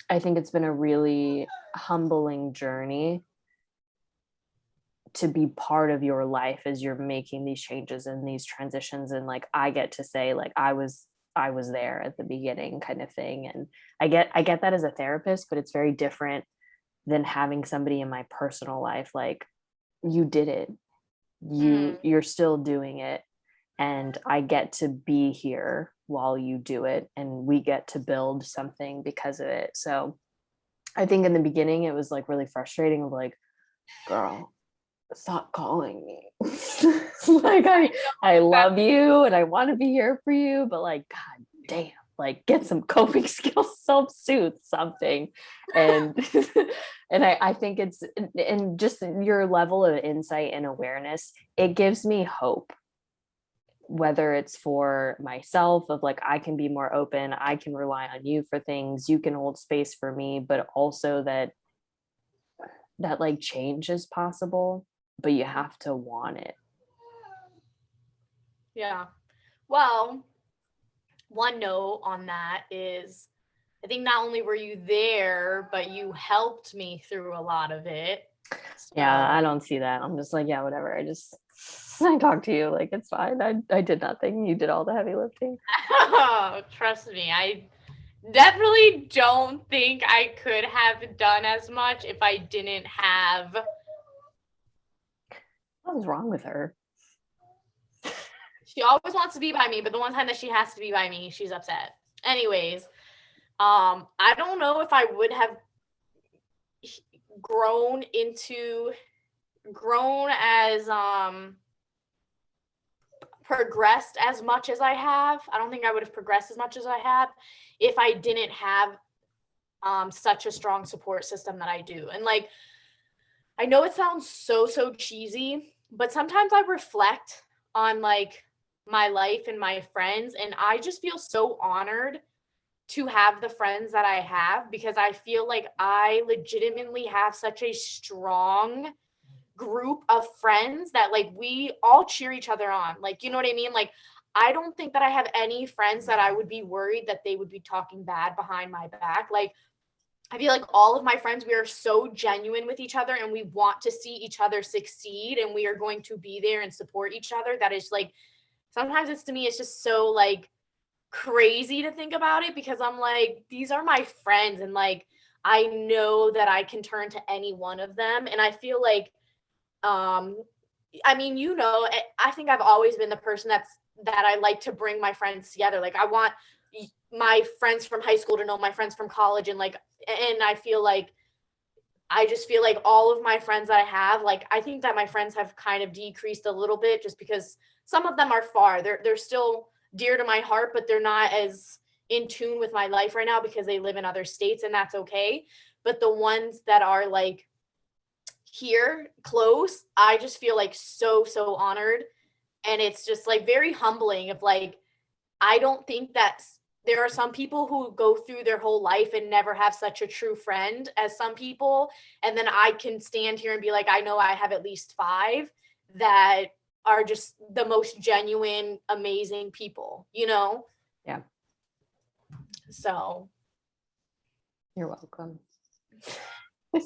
S2: I think it's been a really humbling journey to be part of your life as you're making these changes and these transitions. And like, I get to say, like, I was there at the beginning, kind of thing. And I get that as a therapist, but it's very different than having somebody in my personal life. Like, you did it, you're still doing it, and I get to be here while you do it, and we get to build something because of it. So I think in the beginning it was like really frustrating, of like, girl, stop calling me. Like, I love you and I want to be here for you, but like, god damn, like, get some coping skills, self-soothe something. And and I think it's, and just your level of insight and awareness, it gives me hope, whether it's for myself, of like, I can be more open, I can rely on you for things, you can hold space for me, but also that like change is possible, but you have to want it.
S1: Yeah. Well, one note on that is, I think not only were you there, but you helped me through a lot of it. So.
S2: Yeah, I don't see that. I'm just like, yeah, whatever. I talked to you, like, it's fine. I did nothing. You did all the heavy lifting.
S1: Oh, trust me, I definitely don't think I could have done as much if I didn't have.
S2: What was wrong with her?
S1: She always wants to be by me, but the one time that she has to be by me, she's upset. Anyways, I don't know if I would have grown as progressed as much as I have. I don't think I would have progressed as much as I have if I didn't have such a strong support system that I do. And like, I know it sounds so cheesy, but sometimes I reflect on like my life and my friends, and I just feel so honored to have the friends that I have, because I feel like I legitimately have such a strong group of friends that like we all cheer each other on. Like, you know what I mean? Like, I don't think that I have any friends that I would be worried that they would be talking bad behind my back. Like, I feel like all of my friends, we are so genuine with each other and we want to see each other succeed, and we are going to be there and support each other. That is like, sometimes it's, to me, it's just so like crazy to think about it, because I'm like, these are my friends, and like, I know that I can turn to any one of them. And I feel like, I mean, you know, I think I've always been the person that I like to bring my friends together. Like, I want my friends from high school to know my friends from college, and like, and I feel like, I just feel like all of my friends that I have, like, I think that my friends have kind of decreased a little bit, just because some of them are far. They're still dear to my heart, but they're not as in tune with my life right now because they live in other states, and that's okay. But the ones that are like here close, I just feel like so honored. And it's just like very humbling of like, I don't think that there are some people who go through their whole life and never have such a true friend as some people. And then I can stand here and be like, I know I have at least 5 that are just the most genuine, amazing people, you know?
S2: Yeah.
S1: So.
S2: You're welcome.
S1: I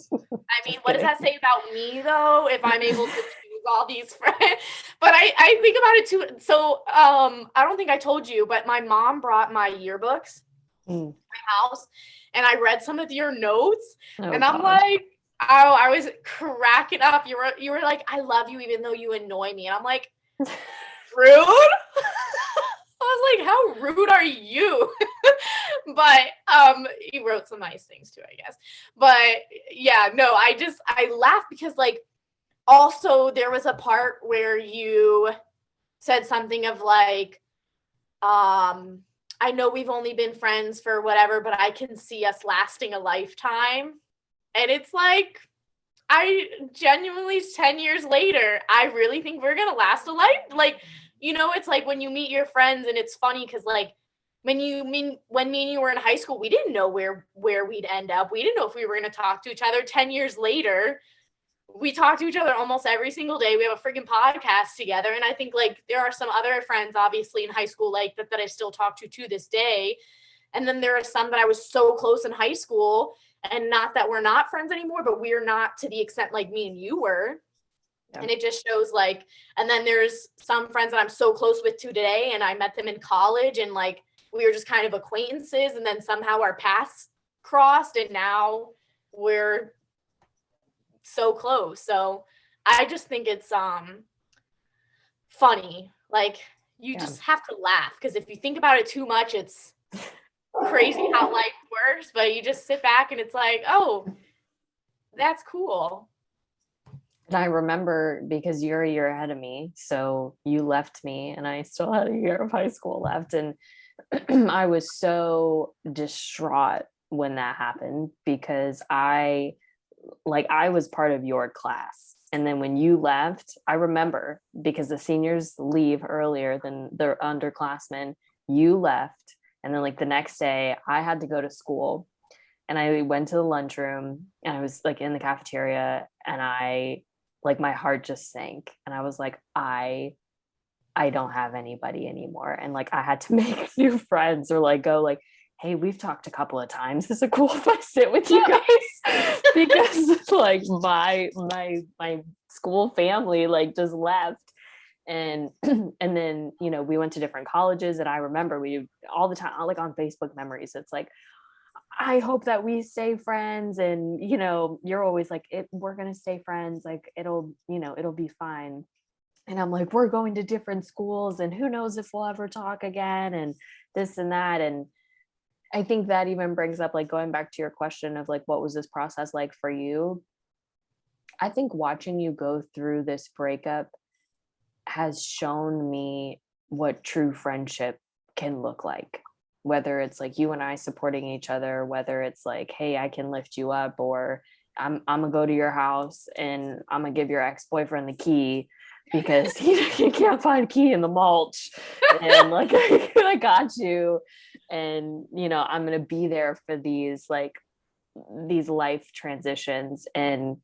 S1: mean, what does that say about me though, if I'm able to choose all these friends? But I think about it too. So I don't think I told you, but my mom brought my yearbooks to my house, and I read some of your notes, and I'm like, oh, I was cracking up. You were like, I love you even though you annoy me. And I'm like, rude? I was like, how rude are you? But but he wrote some nice things too, I guess. But yeah, no, I laughed because like also there was a part where you said something of like, I know we've only been friends for whatever, but I can see us lasting a lifetime. And it's like, I genuinely 10 years later, I really think we're gonna last a life. Like, you know, it's like when you meet your friends, and it's funny because like when me and you were in high school, we didn't know where we'd end up. We didn't know if we were gonna talk to each other. 10 years later, we talk to each other almost every single day. We have a freaking podcast together. And I think like there are some other friends, obviously, in high school, like that I still talk to this day. And then there are some that I was so close in high school, and not that we're not friends anymore, but we're not to the extent like me and you were. Yeah. And it just shows like, and then there's some friends that I'm so close with today, and I met them in college, and like we were just kind of acquaintances, and then somehow our paths crossed, and now we're so close. So I just think it's funny. Like you just have to laugh, because if you think about it too much, it's crazy how life works. But you just sit back and it's like, oh, that's cool.
S2: And I remember, because you're a year ahead of me, so you left me and I still had a year of high school left, and I was so distraught when that happened, because I was part of your class. And then when you left, I remember, because the seniors leave earlier than the underclassmen, you left. And then like the next day I had to go to school, and I went to the lunchroom, and I was like in the cafeteria, and I like my heart just sank, and I was like, I don't have anybody anymore. And like I had to make new friends, or like go like, hey, we've talked a couple of times. Is it cool if I sit with you guys? Because like my school family like just left. And and then, you know, we went to different colleges, and I remember we all the time, like on Facebook memories, it's like, I hope that we stay friends. And, you know, you're always like, we're going to stay friends. Like it'll be fine. And I'm like, we're going to different schools, and who knows if we'll ever talk again, and this and that. And I think that even brings up, like, going back to your question of like, what was this process like for you? I think watching you go through this breakup has shown me what true friendship can look like. Whether it's like you and I supporting each other, whether it's like, hey, I can lift you up, or I'm gonna go to your house and I'm gonna give your ex-boyfriend the key because he can't find a key in the mulch, and like I got you, and you know, I'm gonna be there for these life transitions. And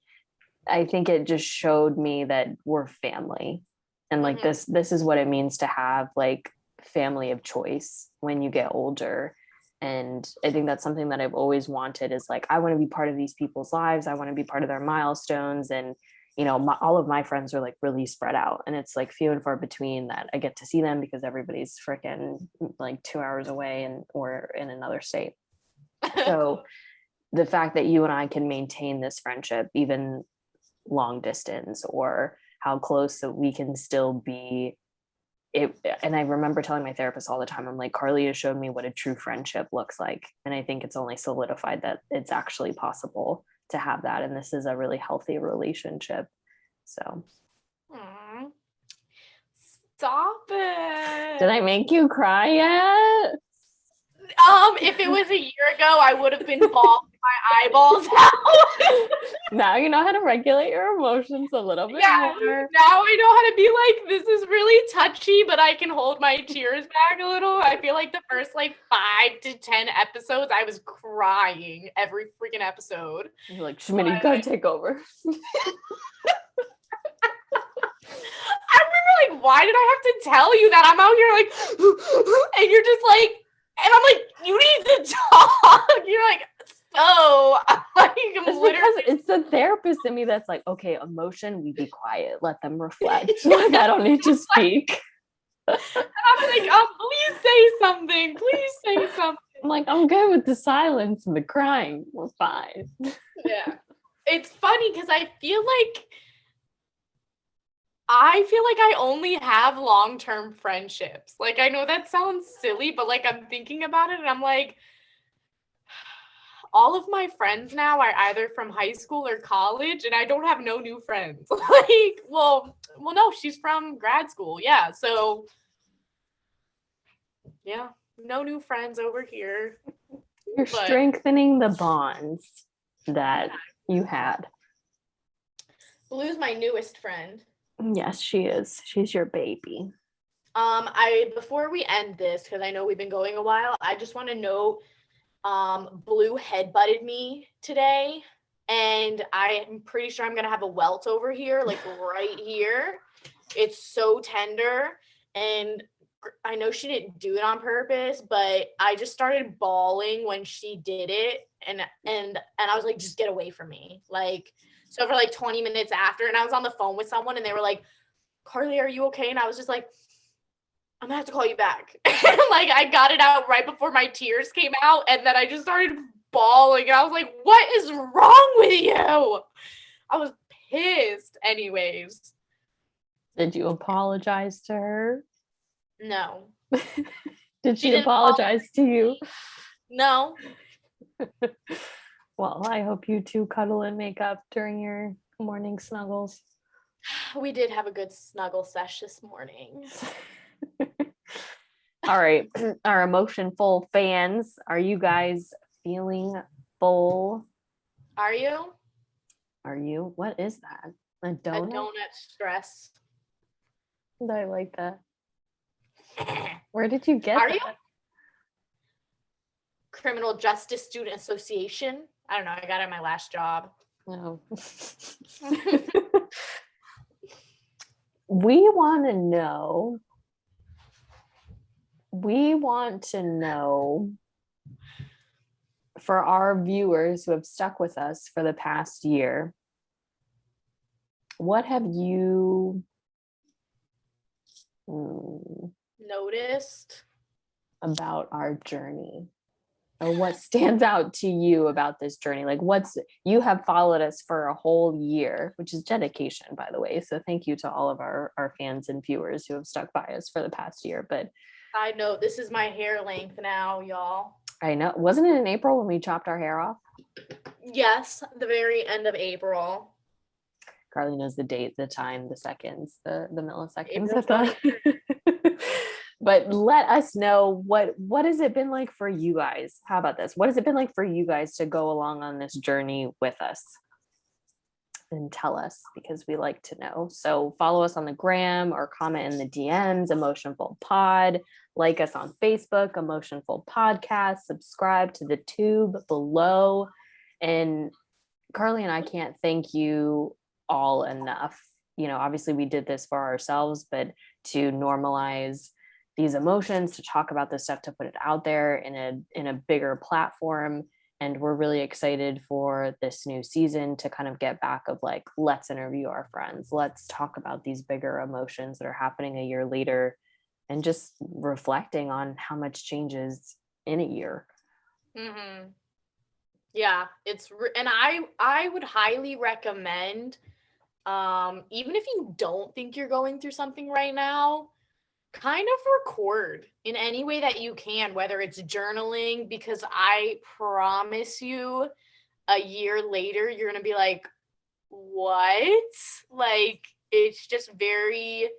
S2: I think it just showed me that we're family, and like this is what it means to have like family of choice when you get older. And I think that's something that I've always wanted, is like, I want to be part of these people's lives. I want to be part of their milestones. And, you know, all of my friends are like really spread out, and it's like few and far between that I get to see them, because everybody's freaking like 2 hours away or in another state. So the fact that you and I can maintain this friendship, even long distance, or how close that we can still be. And I remember telling my therapist all the time, I'm like, Karlie has showed me what a true friendship looks like. And I think it's only solidified that it's actually possible to have that. And this is a really healthy relationship. So.
S1: Aww. Stop it.
S2: Did I make you cry yet?
S1: If it was a year ago, I would have been bawling my eyeballs out.
S2: Now you know how to regulate your emotions a little bit more.
S1: Now I know how to be like, this is really touchy, but I can hold my tears back a little. I feel like the first like 5 to 10 episodes, I was crying every freaking episode.
S2: You're like, Shamina, you gotta take over.
S1: I remember like, why did I have to tell you that? I'm out here like, and you're just like, and I'm like, you need to talk. You're like, so
S2: it's because it's the therapist in me that's like, okay, emotion, we be quiet, let them reflect. Like, I don't need to speak.
S1: And I'm like, oh, please say something. Please say something.
S2: I'm like, I'm good with the silence and the crying. We're fine.
S1: Yeah. It's funny because I feel like I only have long-term friendships. Like, I know that sounds silly, but like I'm thinking about it and I'm like, all of my friends now are either from high school or college, and I don't have no new friends. Like, well, no, she's from grad school. Yeah. So, yeah, no new friends over here.
S2: You're
S1: But
S2: strengthening the bonds that you had.
S1: Blue's my newest friend.
S2: Yes, she is. She's your baby.
S1: Before we end this, because I know we've been going a while, I just want to note, Blue headbutted me today, and I'm pretty sure I'm gonna have a welt over here, like right here. It's so tender, and I know she didn't do it on purpose, but I just started bawling when she did it, and I was like, just get away from me. Like, so for like 20 minutes after, and I was on the phone with someone, and they were like, Karlie, are you okay? And I was just like, I'm gonna have to call you back. Like, I got it out right before my tears came out, and then I just started bawling, and I was like, what is wrong with you? I was pissed. Anyways.
S2: Did you apologize to her?
S1: No.
S2: Did she apologize to you?
S1: No.
S2: Well, I hope you two cuddle and make up during your morning snuggles.
S1: We did have a good snuggle sesh this morning.
S2: All right, our emotion-full fans, are you guys feeling full?
S1: Are you?
S2: Are you? What is that? A donut?
S1: A donut stress.
S2: I like that. Where did you get
S1: Are
S2: that?
S1: you? Criminal Justice Student Association. I don't know. I got it at my last job.
S2: No. We want to know for our viewers who have stuck with us for the past year, what have you
S1: noticed
S2: about our journey? Or what stands out to you about this journey? Like, you have followed us for a whole year, which is dedication, by the way. So thank you to all of our fans and viewers who have stuck by us for the past year. But
S1: side note, this is my hair length now, y'all.
S2: I know. Wasn't it in April when we chopped our hair off?
S1: Yes, the very end of April.
S2: Karlie knows the date, the time, the seconds, the milliseconds. But let us know what has it been like for you guys? How about this? What has it been like for you guys to go along on this journey with us? And tell us, because we like to know. So follow us on the gram or comment in the DMs, Emotionful Pod. Like us on Facebook, Emotionful Podcast. Subscribe to the tube below. And Karlie and I can't thank you all enough. You know, obviously we did this for ourselves, but to normalize these emotions, to talk about this stuff, to put it out there in a bigger platform. And we're really excited for this new season to kind of get back of like, let's interview our friends. Let's talk about these bigger emotions that are happening a year later, and just reflecting on how much changes in a year.
S1: Mm-hmm. Yeah, and I would highly recommend, even if you don't think you're going through something right now, kind of record in any way that you can, whether it's journaling, because I promise you a year later, you're going to be like, what? Like, it's just very,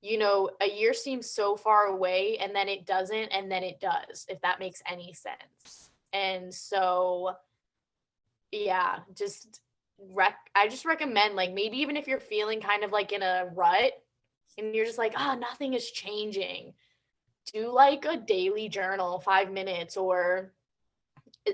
S1: a year seems so far away, and then it doesn't, and then it does, if that makes any sense. And so, yeah, I just recommend, like, maybe even if you're feeling kind of like in a rut, and you're just like, nothing is changing, do like a daily journal, 5 minutes or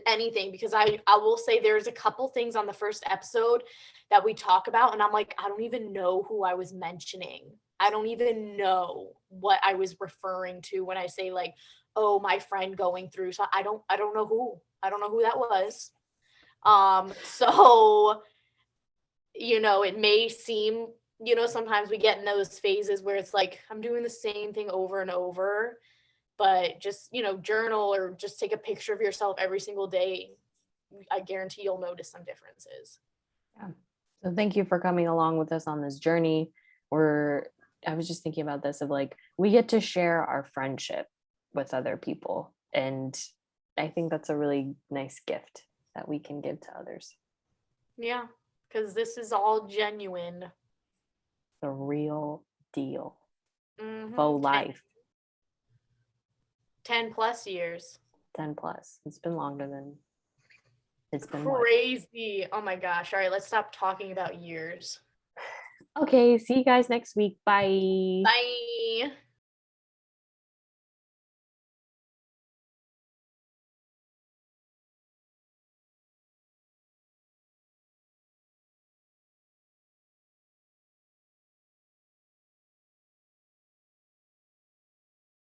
S1: anything, because I will say there's a couple things on the first episode that we talk about, and I'm like, I don't even know who I was mentioning. I don't even know what I was referring to when I say like, oh, my friend going through. So I don't know who that was. So, it may seem, sometimes we get in those phases where it's like, I'm doing the same thing over and over, but just, journal or just take a picture of yourself every single day. I guarantee you'll notice some differences.
S2: Yeah. So thank you for coming along with us on this journey. I was just thinking about this of like, we get to share our friendship with other people. And I think that's a really nice gift that we can give to others.
S1: Yeah, because this is all genuine.
S2: The real deal.
S1: Mm-hmm.
S2: Faux life.
S1: 10 plus years.
S2: 10 plus. It's been longer than it's been
S1: crazy. Oh my gosh. All right, let's stop talking about years.
S2: Okay, see you guys next week. Bye.
S1: Bye.